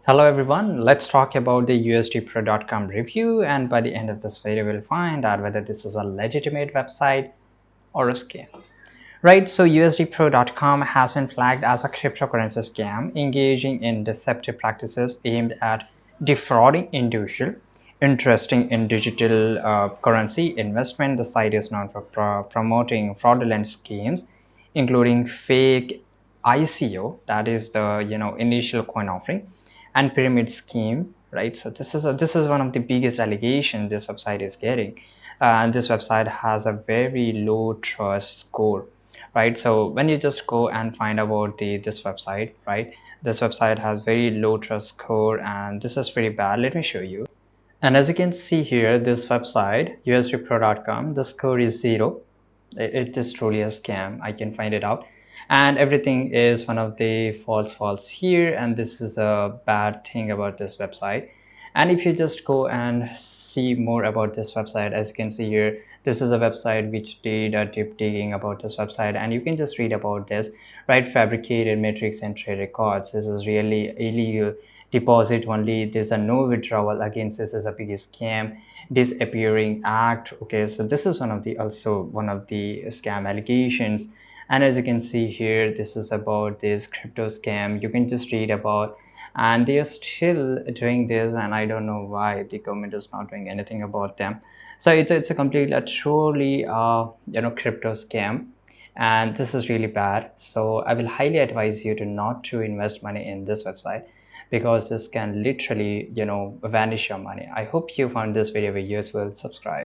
Hello everyone, let's talk about the USDPro.com review, and by the end of this video we'll find out whether this is a legitimate website or a scam. Right, so USDPro.com has been flagged as a cryptocurrency scam engaging in deceptive practices aimed at defrauding individuals interested in digital currency investment. The site is known for promoting fraudulent schemes, including fake ICO, that is the initial coin offering, and pyramid scheme. Right, so this is one of the biggest allegations this website is getting. And this website has a very low trust score, right? So when you just go and find about this website, right, this website has very low trust score, and this is pretty bad. Let me show you. And as you can see here, this website usdpro.com, the score is 0. It is truly a scam. I can find it out, and everything is one of the false here, and this is a bad thing about this website. And if you just go and see more about this website, as you can see here, this is a website which did a deep digging about this website, and you can just read about this, right? Fabricated metrics and trade records. This is really illegal deposit only. There's a no withdrawal. Again, this is a big scam. Disappearing act. Okay, so this is one of the scam allegations. And as you can see here, this is about this crypto scam. You can just read about, and they are still doing this, and I don't know why the government is not doing anything about them. So it's a complete a truly crypto scam, and this is really bad. So I will highly advise you to not to invest money in this website, because this can literally vanish your money. I hope you found this video very useful. Subscribe.